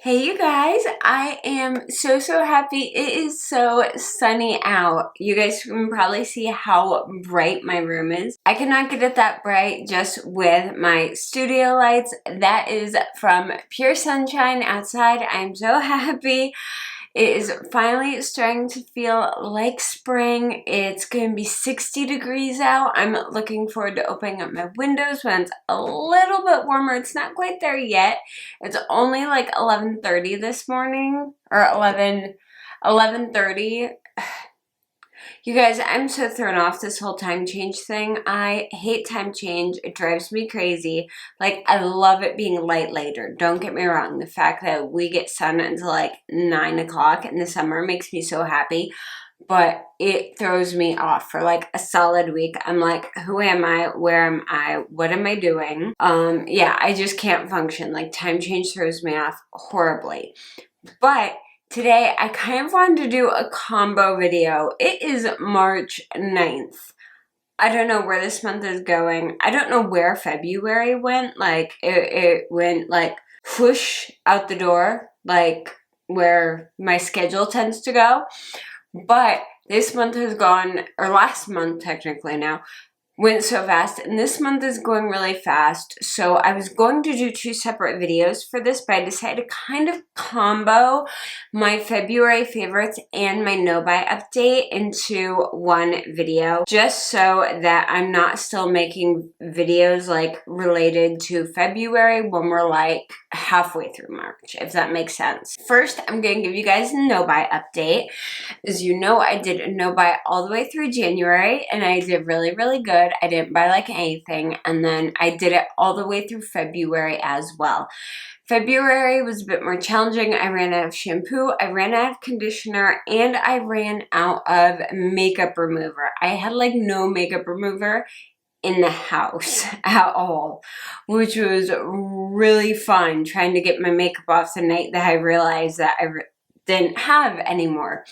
Hey you guys, I am so happy. It is so sunny out. You guys can probably see how bright my room is. I cannot get it that bright just with my studio lights. That is from Pure Sunshine outside. I'm so happy. It is finally starting to feel like spring. It's going to be 60 degrees out. I'm looking forward to opening up my windows when it's a little bit warmer. It's not quite there yet. It's only like 11:30 this morning, or 11:30. You guys, I'm so thrown off this whole time change thing. I hate time change. It drives me crazy. Like, I love it being light later. Don't get me wrong. The fact that we get sun until like 9 o'clock in the summer makes me so happy. But it throws me off for like a solid week. I'm like, who am I? Where am I? What am I doing? Yeah, I just can't function. Like, time change throws me off horribly. But today, I kind of wanted to do a combo video. It is March 9th. I don't know where this month is going. I don't know where February went. Like, it went, like, whoosh out the door, like, where my schedule tends to go. But this month has gone, or last month technically now, went so fast, and this month is going really fast. So I was going to do two separate videos for this, but I decided to kind of combo my February favorites and my no-buy update into one video, just so that I'm not still making videos like related to February when we're like halfway through March, if that makes sense. First, I'm going to give you guys a no-buy update. As you know, I did a no-buy all the way through January, and I did really good. I didn't buy like anything, and then I did it all the way through February as well. February was a bit more challenging. I ran out of shampoo, I ran out of conditioner, and I ran out of makeup remover. I had like no makeup remover in the house at all, which was really fun trying to get my makeup off the night that I realized that I didn't have anymore.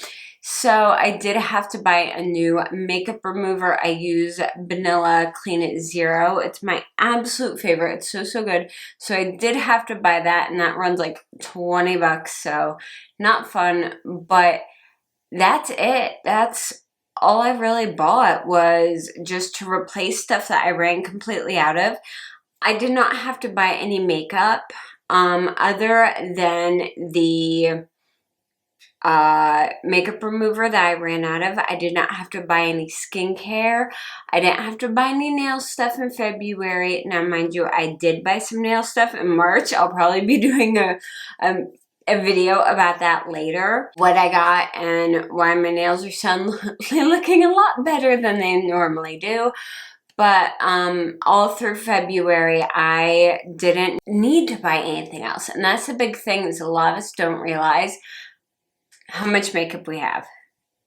So I did have to buy a new makeup remover. I use Banilla Clean It Zero. It's my absolute favorite. It's so good. So I did have to buy that, and that runs like 20 bucks. So not fun, but that's it. That's all I really bought, was just to replace stuff that I ran completely out of. I did not have to buy any makeup other than the makeup remover that I ran out of. I did not have to buy any skincare. I didn't have to buy any nail stuff in February. Now, mind you, I did buy some nail stuff in March. I'll probably be doing a video about that later, what I got and why my nails are suddenly looking a lot better than they normally do. But all through February, I didn't need to buy anything else. And that's the big thing, is a lot of us don't realize how much makeup we have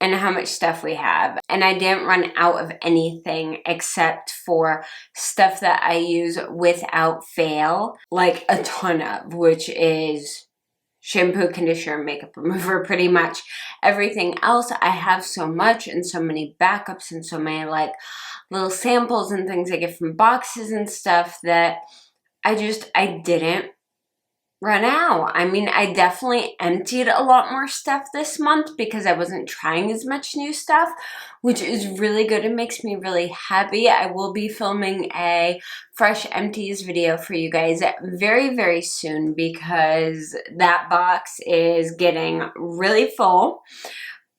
and how much stuff we have. And I didn't run out of anything except for stuff that I use without fail, like a ton of, which is shampoo, conditioner, makeup remover, pretty much. Everything else, I have so much and so many backups and so many like little samples and things I get from boxes and stuff that I didn't run out. I mean, I definitely emptied a lot more stuff this month because I wasn't trying as much new stuff, which is really good. It makes me really happy. I will be filming a fresh empties video for you guys very soon, because that box is getting really full.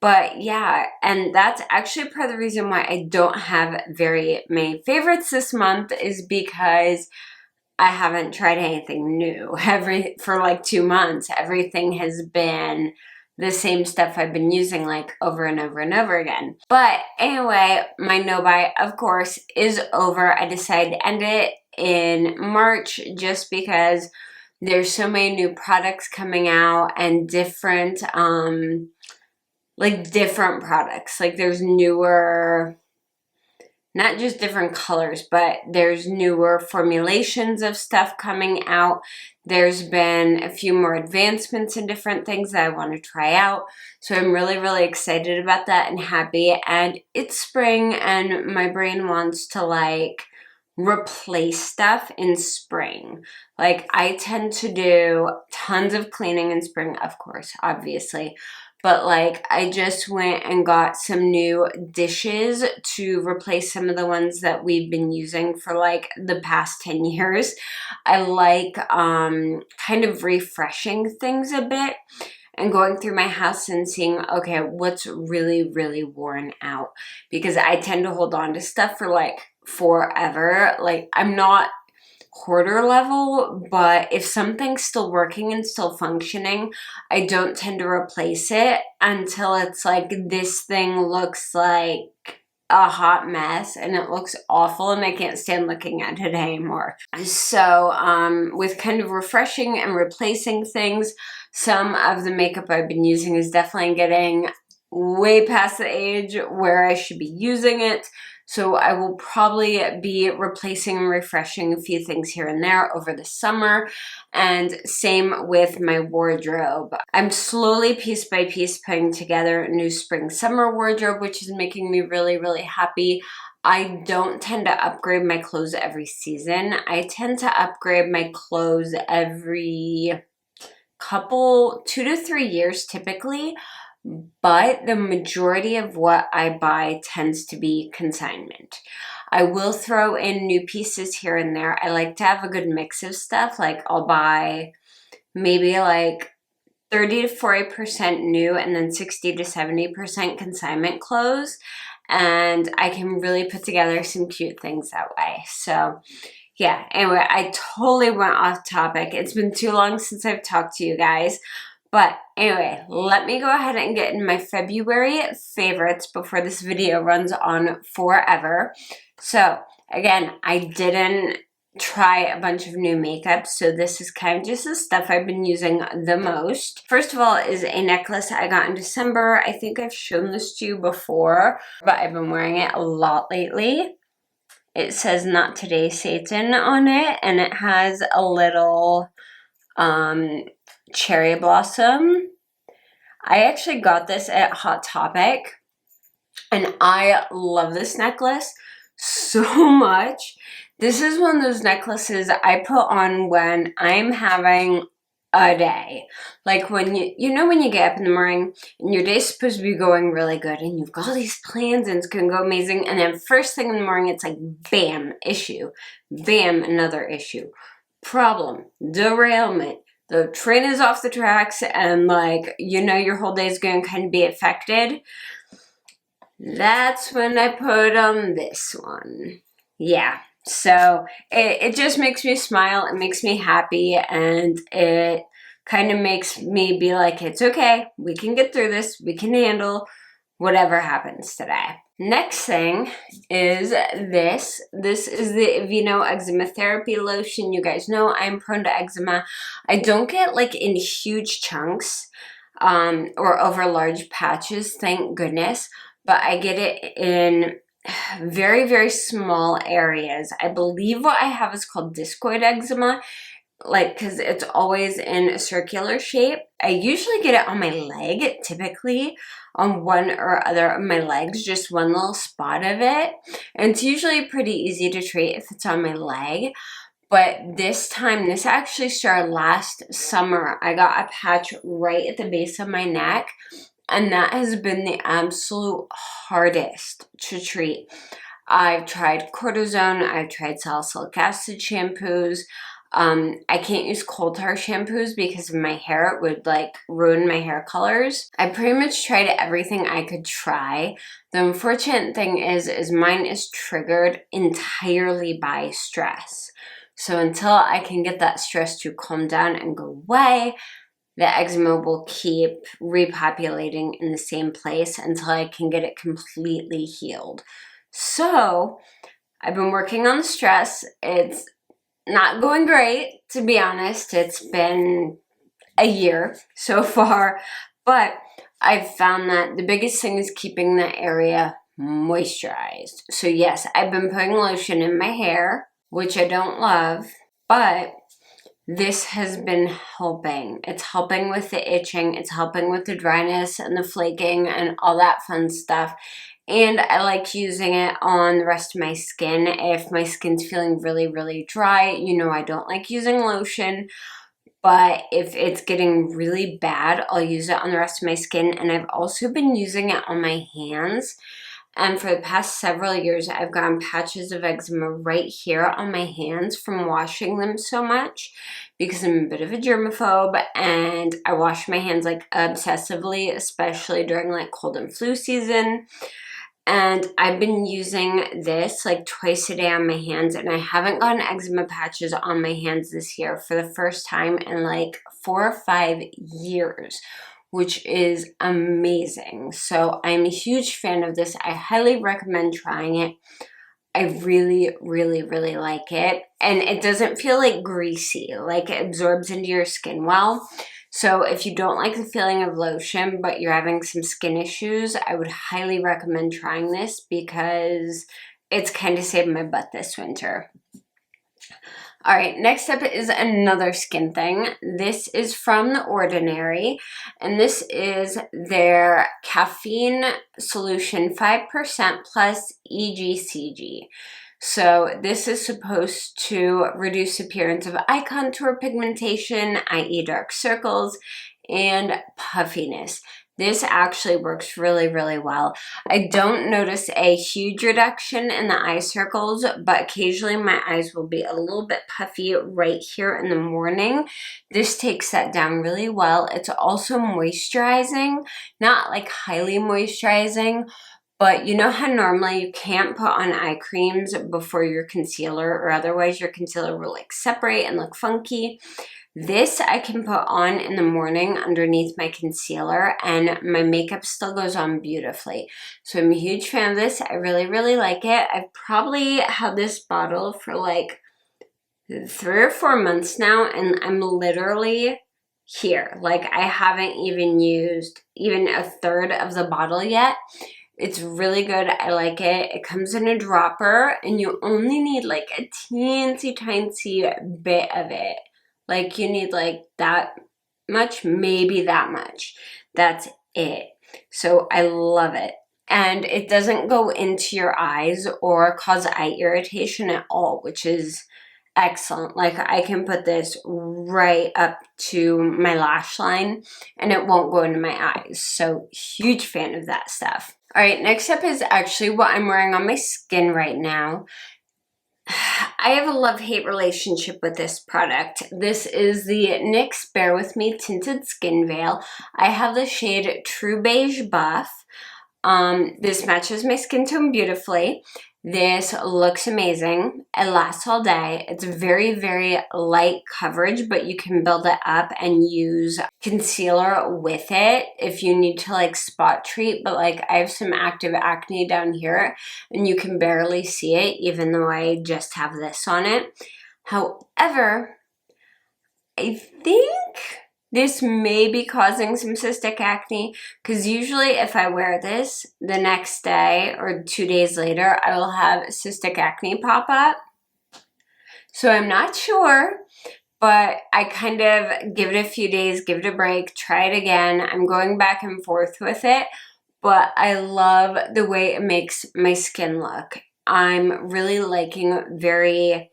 But yeah, and that's actually part of the reason why I don't have very many favorites this month, is because I haven't tried anything new. For like 2 months, everything has been the same stuff I've been using like over and over again. But anyway, my no-buy, of course, is over. I decided to end it in March just because there's so many new products coming out, and different products. Like, there's newer, not just different colors, but there's newer formulations of stuff coming out. There's been a few more advancements in different things that I want to try out. So I'm really excited about that and happy. And it's spring, and my brain wants to like replace stuff in spring. Like, I tend to do tons of cleaning in spring, of course, obviously. But like, I just went and got some new dishes to replace some of the ones that we've been using for like the past 10 years. I like kind of refreshing things a bit and going through my house and seeing, okay, what's really, really worn out. Because I tend to hold on to stuff for like forever. Like, I'm not hoarder level, but if something's still working and still functioning, I don't tend to replace it until it's like, this thing looks like a hot mess and it looks awful and I can't stand looking at it anymore. So with kind of refreshing and replacing things, some of the makeup I've been using is definitely getting way past the age where I should be using it. So I will probably be replacing and refreshing a few things here and there over the summer. And same with my wardrobe. I'm slowly, piece by piece, putting together a new spring-summer wardrobe, which is making me really, really happy. I don't tend to upgrade my clothes every season. I tend to upgrade my clothes every couple, 2 to 3 years typically. But the majority of what I buy tends to be consignment. I will throw in new pieces here and there. I like to have a good mix of stuff. Like, I'll buy maybe like 30 to 40% new and then 60 to 70% consignment clothes. And I can really put together some cute things that way. So yeah, anyway, I totally went off topic. It's been too long since I've talked to you guys. But anyway, let me go ahead and get in my February favorites before this video runs on forever. So again, I didn't try a bunch of new makeup, so this is kind of just the stuff I've been using the most. First of all is a necklace I got in December. I think I've shown this to you before, but I've been wearing it a lot lately. It says "Not Today, Satan" on it, and it has a little cherry blossom. I actually got this at Hot Topic, and I love this necklace so much. This is one of those necklaces I put on when I'm having a day. Like, when you know when you get up in the morning and your day's supposed to be going really good and you've got all these plans and it's gonna go amazing, and then first thing in the morning it's like bam, issue, bam, another issue, problem, derailment, the train is off the tracks, and like, you know, your whole day is going to kind of be affected. That's when I put on this one. Yeah, so it just makes me smile, it makes me happy, and it kind of makes me be like, it's okay, we can get through this, we can handle whatever happens today. Next thing is this. This is the Aveeno Eczema Therapy Lotion. You guys know I'm prone to eczema. I don't get like in huge chunks or over large patches, thank goodness, but I get it in very, very small areas. I believe what I have is called discoid eczema, like, because it's always in a circular shape. I usually get it on my leg, typically on one or other of my legs, just one little spot of it. And it's usually pretty easy to treat if it's on my leg. But this time, this actually started last summer. I got a patch right at the base of my neck, and that has been the absolute hardest to treat. I've tried cortisone, I've tried salicylic acid shampoos. I can't use coal tar shampoos because of my hair. It would like ruin my hair colors. I pretty much tried everything I could try. The unfortunate thing is mine is triggered entirely by stress. So until I can get that stress to calm down and go away, the eczema will keep repopulating in the same place until I can get it completely healed. So I've been working on the stress. It's not going great, to be honest. It's been a year so far, but I've found that the biggest thing is keeping that area moisturized. So yes, I've been putting lotion in my hair, which I don't love, but this has been helping. It's helping with the itching, it's helping with the dryness and the flaking and all that fun stuff. And I like using it on the rest of my skin. If my skin's feeling really, really dry, you know I don't like using lotion. But if it's getting really bad, I'll use it on the rest of my skin. And I've also been using it on my hands. And for the past several years, I've gotten patches of eczema right here on my hands from washing them so much because I'm a bit of a germaphobe and I wash my hands like obsessively, especially during like cold and flu season. And I've been using this like twice a day on my hands, and I haven't gotten eczema patches on my hands this year for the first time in like 4 or 5 years, which is amazing. So I'm a huge fan of this. I highly recommend trying it. I really, really, really like it. And it doesn't feel like greasy, like it absorbs into your skin well. So if you don't like the feeling of lotion, but you're having some skin issues, I would highly recommend trying this because it's kind of saved my butt this winter. All right, next up is another skin thing. This is from The Ordinary, and this is their caffeine solution 5% plus EGCG. So this is supposed to reduce appearance of eye contour pigmentation, i.e. dark circles, and puffiness. This actually works really, really well. I don't notice a huge reduction in the eye circles, but occasionally my eyes will be a little bit puffy right here in the morning. This takes that down really well. It's also moisturizing, not like highly moisturizing, but you know how normally you can't put on eye creams before your concealer, or otherwise your concealer will like separate and look funky? This I can put on in the morning underneath my concealer and my makeup still goes on beautifully. So I'm a huge fan of this. I really, really like it. I've probably had this bottle for like 3 or 4 months now, and I'm literally here. Like I haven't even used even a third of the bottle yet. It's really good. I like it. It comes in a dropper and you only need like a teensy tiny bit of it. Like you need like that much, maybe that much. That's it. So I love it. And it doesn't go into your eyes or cause eye irritation at all, which is excellent. Like I can put this right up to my lash line and it won't go into my eyes. So huge fan of that stuff. All right, next up is actually what I'm wearing on my skin right now. I have a love-hate relationship with this product. This is the NYX Bare With Me Tinted Skin Veil. I have the shade True Beige Buff. This matches my skin tone beautifully. This looks amazing. It lasts all day. It's very, very light coverage, but you can build it up and use concealer with it if you need to like spot treat. But like I have some active acne down here and you can barely see it even though I just have this on it. However, I think this may be causing some cystic acne because usually if I wear this the next day or 2 days later, I will have cystic acne pop up. So I'm not sure, but I kind of give it a few days, give it a break, try it again. I'm going back and forth with it, but I love the way it makes my skin look. I'm really liking very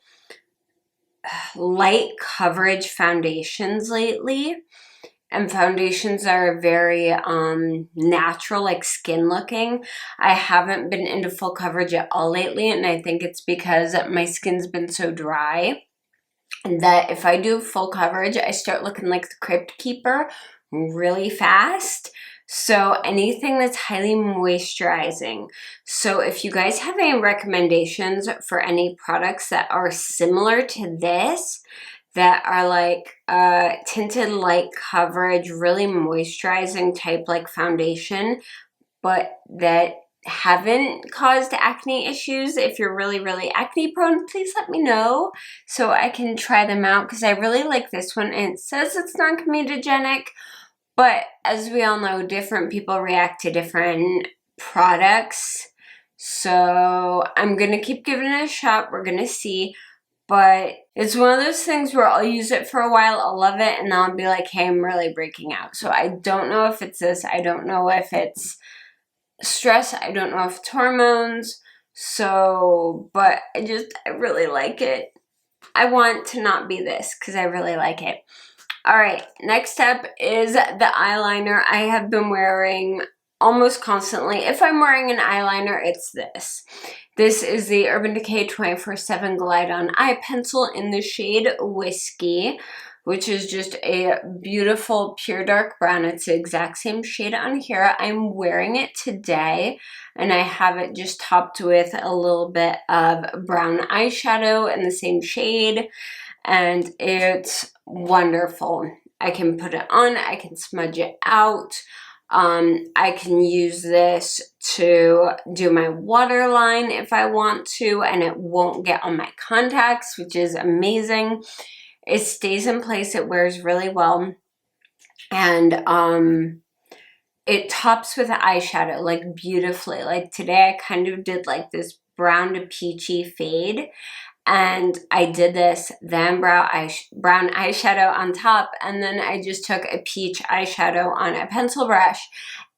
light coverage foundations lately, and foundations are very natural, like skin looking. I haven't been into full coverage at all lately, and I think it's because my skin's been so dry that if I do full coverage, I start looking like the Crypt Keeper really fast. So anything that's highly moisturizing. So if you guys have any recommendations for any products that are similar to this, that are like tinted light coverage, really moisturizing type like foundation, but that haven't caused acne issues, if you're really, really acne prone, please let me know so I can try them out because I really like this one. And it says it's non-comedogenic, but as we all know, different people react to different products. So I'm going to keep giving it a shot. We're going to see. But It's one of those things where I'll use it for a while, I'll love it, and then I'll be like, hey, I'm really breaking out. So I don't know if it's this. I don't know if it's stress. I don't know if it's hormones. So, but I really like it. I want to not be this because I really like it. All right, next up is the eyeliner I have been wearing almost constantly. If I'm wearing an eyeliner, it's this. This is the Urban Decay 24/7 Glide On Eye Pencil in the shade Whiskey, which is just a beautiful pure dark brown. It's the exact same shade on here. I'm wearing it today, and I have it just topped with a little bit of brown eyeshadow in the same shade, and it's wonderful. I can put it on, I can smudge it out. I can use this to do my waterline if I want to, and it won't get on my contacts, which is amazing. It stays in place, it wears really well, and it tops with eyeshadow, like, beautifully. Like, today I kind of did, like, this brown to peachy fade, and I did this, then brown eyeshadow on top, and then I just took a peach eyeshadow on a pencil brush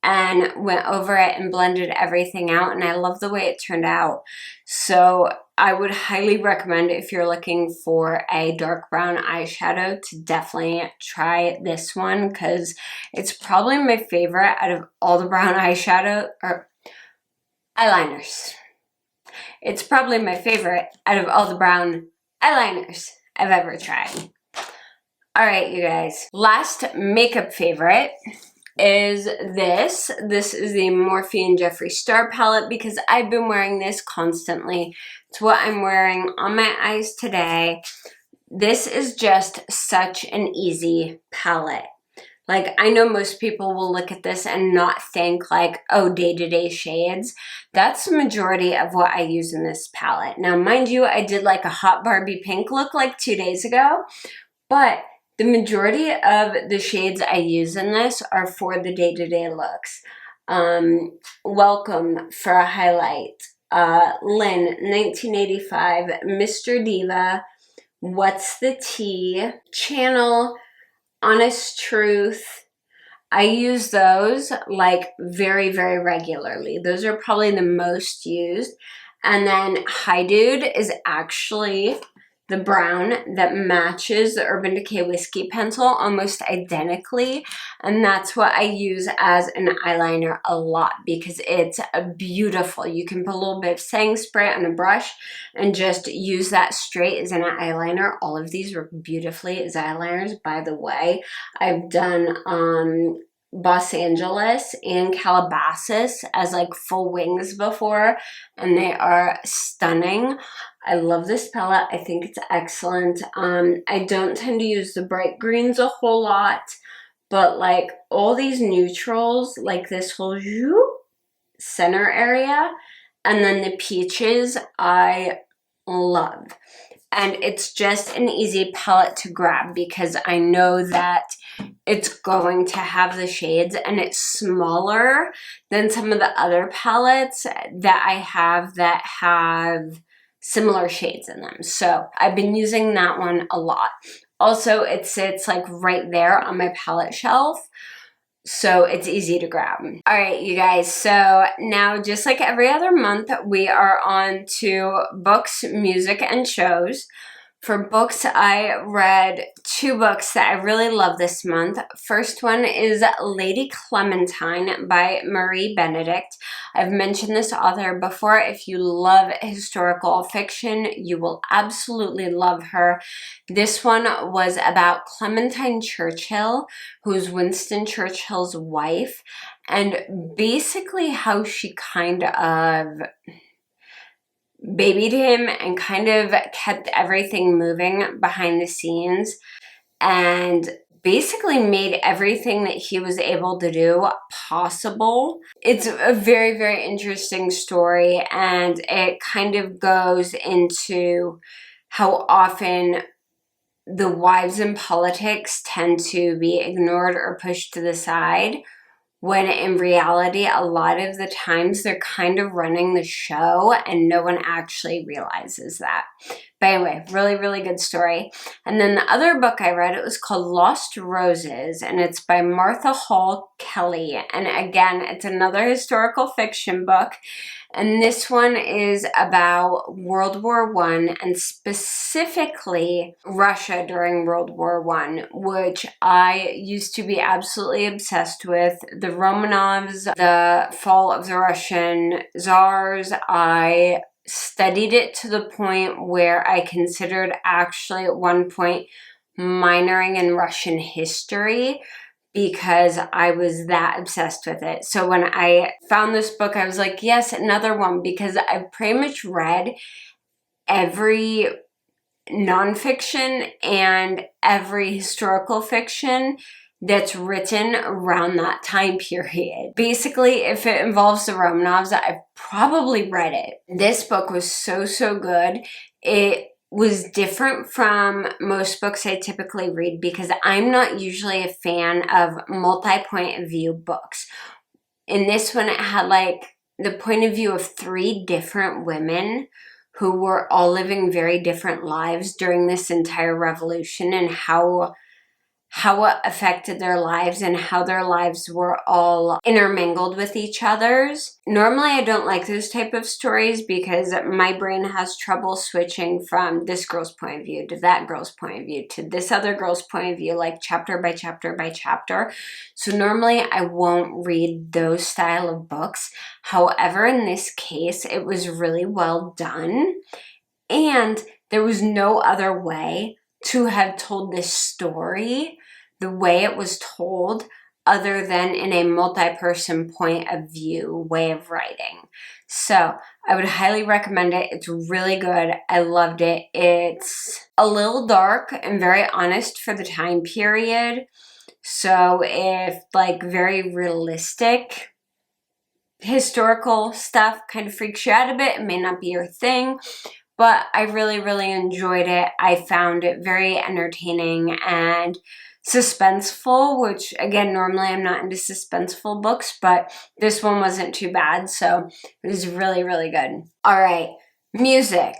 and went over it and blended everything out, and I love the way it turned out. So I would highly recommend, if you're looking for a dark brown eyeshadow, to definitely try this one, because it's probably my favorite out of all the brown eyeshadow, or eyeliners. It's probably my favorite out of all the brown eyeliners I've ever tried. Alright, you guys. Last makeup favorite is this. This is the Morphe and Jeffree Star palette, because I've been wearing this constantly. It's what I'm wearing on my eyes today. This is just such an easy palette. Like, I know most people will look at this and not think, like, oh, day-to-day shades. That's the majority of what I use in this palette. Now, mind you, I did, like, a hot Barbie pink look, like, 2 days ago. But the majority of the shades I use in this are for the day-to-day looks. Welcome for a highlight. Lynn, 1985, Mr. Diva, What's the Tea, Channel, Honest Truth. I use those, like, very, very regularly. Those are probably the most used. And then Hi Dude is actually the brown that matches the Urban Decay Whiskey pencil almost identically. And that's what I use as an eyeliner a lot, because it's beautiful. You can put a little bit of setting spray on a brush and just use that straight as an eyeliner. All of these work beautifully as eyeliners, by the way. I've done Los Angeles and Calabasas as, like, full wings before, and they are stunning. I love this palette. I think it's excellent. I don't tend to use the bright greens a whole lot, but, like, all these neutrals, like this whole center area, and then the peaches, I love. And it's just an easy palette to grab, because I know that it's going to have the shades, and it's smaller than some of the other palettes that I have that have similar shades in them. So I've been using that one a lot. Also, it sits, like, right there on my palette shelf, so it's easy to grab. All right, you guys, so now, just like every other month, we are on to books, music, and shows. For books, I read 2 books that I really love this month. First one is Lady Clementine by Marie Benedict. I've mentioned this author before. If you love historical fiction, you will absolutely love her. This one was about Clementine Churchill, who's Winston Churchill's wife, and basically how she kind of babied him and kind of kept everything moving behind the scenes, and basically made everything that he was able to do possible. It's a very, very interesting story, and it kind of goes into how often the wives in politics tend to be ignored or pushed to the side, when in reality, a lot of the times they're kind of running the show and no one actually realizes that. But anyway, really, really good story. And then the other book I read, it was called Lost Roses, and it's by Martha Hall Kelly. And again, it's another historical fiction book. And this one is about World War I, and specifically Russia during World War I, which I used to be absolutely obsessed with. The Romanovs, the fall of the Russian Tsars. I studied it to the point where I considered actually at one point minoring in Russian history, because I was that obsessed with it. So when I found this book, I was like, yes, another one, because I've pretty much read every nonfiction and every historical fiction that's written around that time period. Basically, if it involves the Romanovs, I've probably read it. This book was so, so good. It was different from most books I typically read because I'm not usually a fan of multi-point of view books. In this one, it had like the point of view of 3 different women who were all living very different lives during this entire revolution, and how it affected their lives and how their lives were all intermingled with each other's. Normally, I don't like those type of stories because my brain has trouble switching from this girl's point of view to that girl's point of view to this other girl's point of view, like chapter by chapter by chapter. So normally I won't read those style of books. However, in this case, it was really well done, and there was no other way to have told this story the way it was told other than in a multi-person point of view way of writing. So I would highly recommend it. It's really good. I loved it. It's a little dark and very honest for the time period. So if like very realistic historical stuff kind of freaks you out a bit, it may not be your thing. But I really, really enjoyed it. I found it very entertaining and suspenseful, which again, normally I'm not into suspenseful books, but this one wasn't too bad. So it was really, really good. All right, music.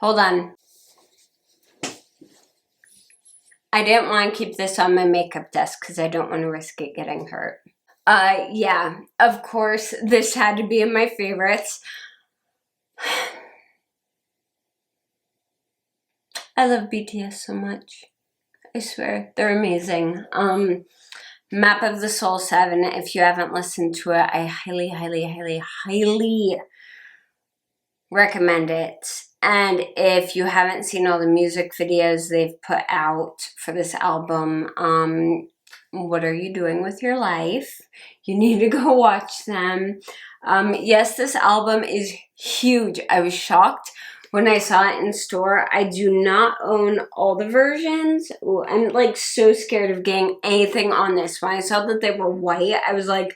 Hold on. I didn't want to keep this on my makeup desk because I don't want to risk it getting hurt. Yeah, of course, this had to be in my favorites. I love BTS so much. I swear, they're amazing. Map of the Soul 7, if you haven't listened to it, I highly, highly, highly, highly recommend it. And if you haven't seen all the music videos they've put out for this album, what are you doing with your life? You need to go watch them. Yes, this album is huge. I was shocked when I saw it in store. I do not own all the versions. Ooh, I'm like so scared of getting anything on this. When I saw that they were white, I was like,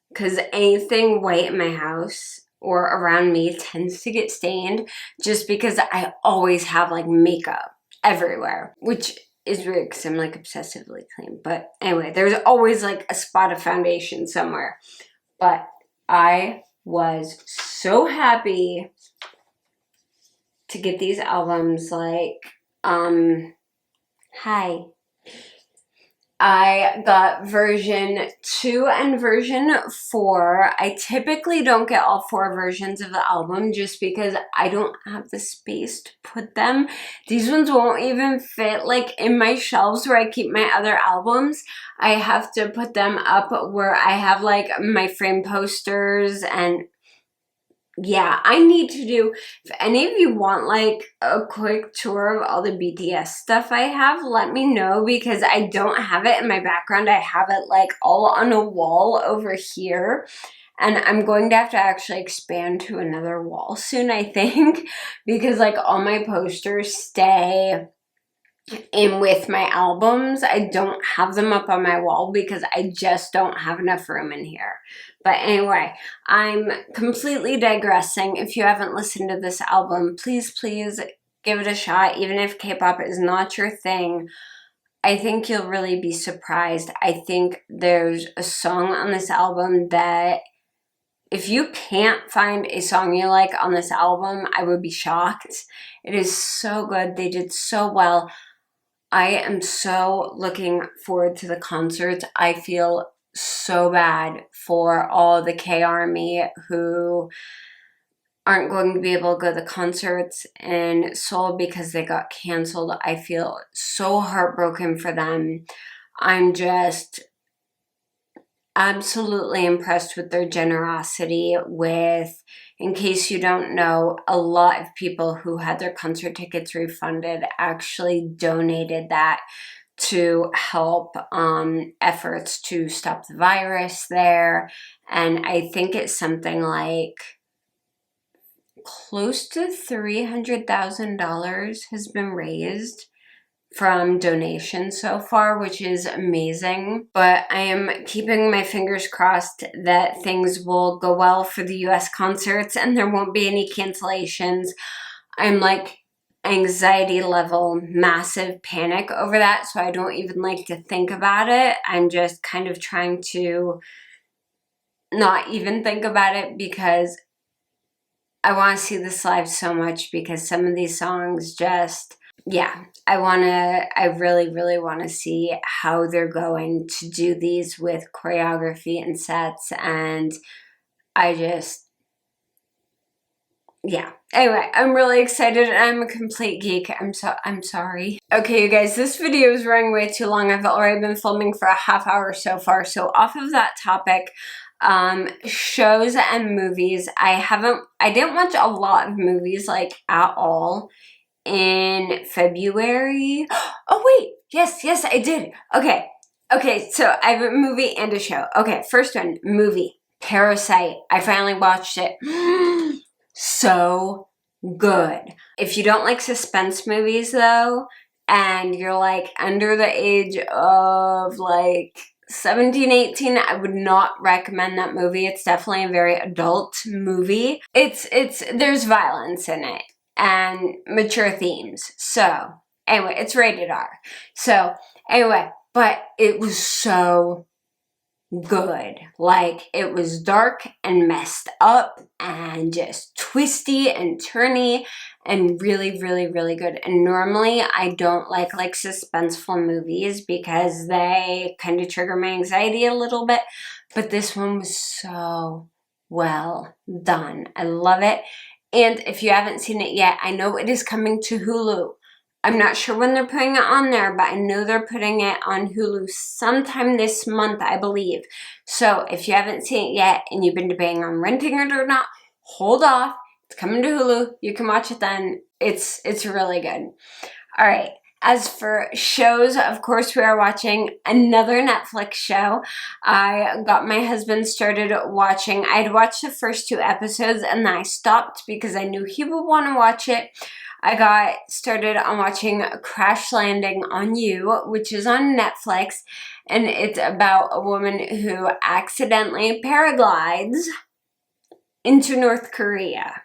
because anything white in my house or around me tends to get stained, just because I always have like makeup everywhere, which is weird because I'm like obsessively clean. But anyway, there's always like a spot of foundation somewhere. But I was so happy to get these albums. Like, hi. I got version 2 and version 4. I typically don't get all 4 versions of the album just because I don't have the space to put them. These ones won't even fit like in my shelves where I keep my other albums. I have to put them up where I have like my frame posters, and yeah, I need to do, if any of you want like a quick tour of all the BTS stuff I have, let me know, because I don't have it in my background. I have it like all on a wall over here, and I'm going to have to actually expand to another wall soon, I think, because like all my posters stay in with my albums. I don't have them up on my wall because I just don't have enough room in here. But anyway, I'm completely digressing. If you haven't listened to this album, please, please give it a shot. Even if K-pop is not your thing, I think you'll really be surprised. I think there's a song on this album that if you can't find a song you like on this album, I would be shocked. It is so good. They did so well. I am so looking forward to the concert. I feel so bad for all the K-Army who aren't going to be able to go to the concerts in Seoul because they got canceled. I feel so heartbroken for them. I'm just absolutely impressed with their generosity with, in case you don't know, a lot of people who had their concert tickets refunded actually donated that to help efforts to stop the virus there. And I think it's something like close to $300,000 has been raised from donations so far, which is amazing. But I am keeping my fingers crossed that things will go well for the US concerts and there won't be any cancellations. I'm like anxiety level, massive panic over that, so I don't even like to think about it. I'm just kind of trying to not even think about it because I want to see this live so much, because some of these songs just, yeah, I really, really want to see how they're going to do these with choreography and sets, and I just, yeah. Anyway, I'm really excited and I'm a complete geek. I'm sorry. Okay, you guys, this video is running way too long. I've already been filming for a half hour so far, so off of that topic, shows and movies. I didn't watch a lot of movies, like, at all in February. Oh wait, yes, I did. Okay, so I have a movie and a show. Okay, first one, movie, Parasite. I finally watched it. So good. If you don't like suspense movies though, and you're like under the age of like 17, 18, I would not recommend that movie. It's definitely a very adult movie. There's violence in it and mature themes. So anyway, it's rated R. So anyway, but it was so good. Like, it was dark and messed up and just twisty and turny and really, really, really good. And normally I don't like suspenseful movies because they kind of trigger my anxiety a little bit, but this one was so well done. I love it. And if you haven't seen it yet, I know it is coming to Hulu. I'm not sure when they're putting it on there, but I know they're putting it on Hulu sometime this month, I believe. So if you haven't seen it yet and you've been debating on renting it or not, hold off. It's coming to Hulu. You can watch it then. It's really good. All right. As for shows, of course, we are watching another Netflix show. I got my husband started watching. I'd watched the first 2 episodes and then I stopped because I knew he would want to watch it. I got started on watching Crash Landing on You, which is on Netflix, and it's about a woman who accidentally paraglides into North Korea.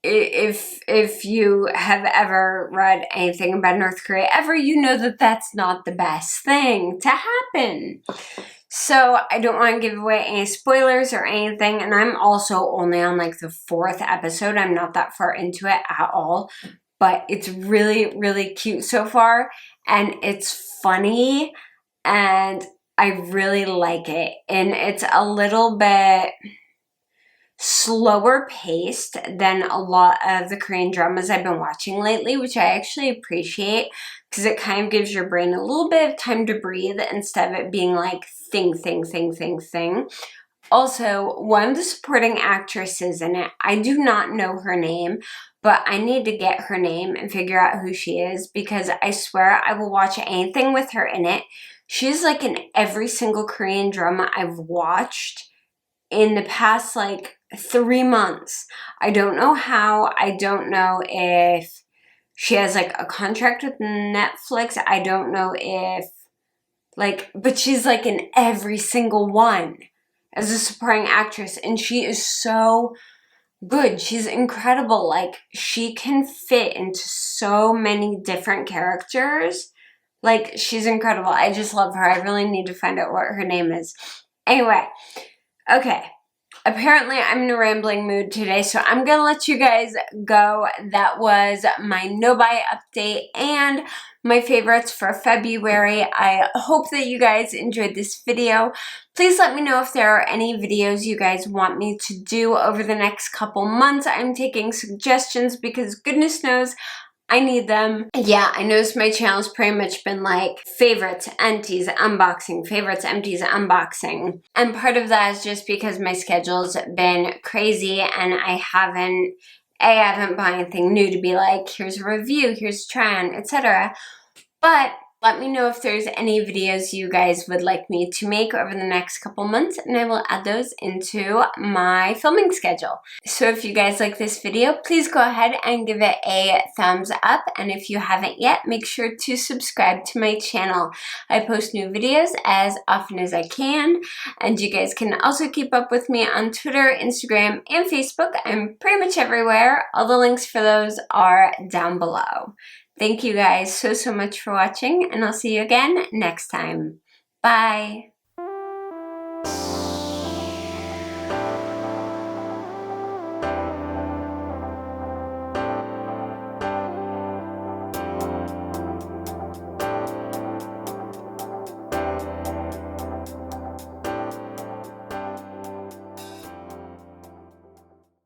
If you have ever read anything about North Korea ever, you know that that's not the best thing to happen. So I don't want to give away any spoilers or anything, and I'm also only on like the 4th episode. I'm not that far into it at all, but it's really, really cute so far, and it's funny, and I really like it. And it's a little bit slower paced than a lot of the Korean dramas I've been watching lately, which I actually appreciate because it kind of gives your brain a little bit of time to breathe instead of it being like thing. Also, one of the supporting actresses in it, I do not know her name, but I need to get her name and figure out who she is because I swear I will watch anything with her in it. She's like in every single Korean drama I've watched in the past like 3 months. I don't know how. I don't know if she has like a contract with Netflix. I don't know if but she's like in every single one as a supporting actress, and she is so good. She's incredible. Like, she can fit into so many different characters. Like, she's incredible. I just love her. I really need to find out what her name is. Anyway, Okay. Apparently, I'm in a rambling mood today, so I'm gonna let you guys go. That was my no-buy update and my favorites for February. I hope that you guys enjoyed this video. Please let me know if there are any videos you guys want me to do over the next couple months. I'm taking suggestions because goodness knows I need them. Yeah, I noticed my channel's pretty much been like favorites, empties, unboxing, favorites, empties, unboxing. And part of that is just because my schedule's been crazy and I haven't bought anything new to be like, here's a review, here's a try on, etc. But let me know if there's any videos you guys would like me to make over the next couple months, and I will add those into my filming schedule. So if you guys like this video, please go ahead and give it a thumbs up, and if you haven't yet, make sure to subscribe to my channel. I post new videos as often as I can, and you guys can also keep up with me on Twitter, Instagram, and Facebook. I'm pretty much everywhere. All the links for those are down below. Thank you guys so much for watching, and I'll see you again next time. Bye!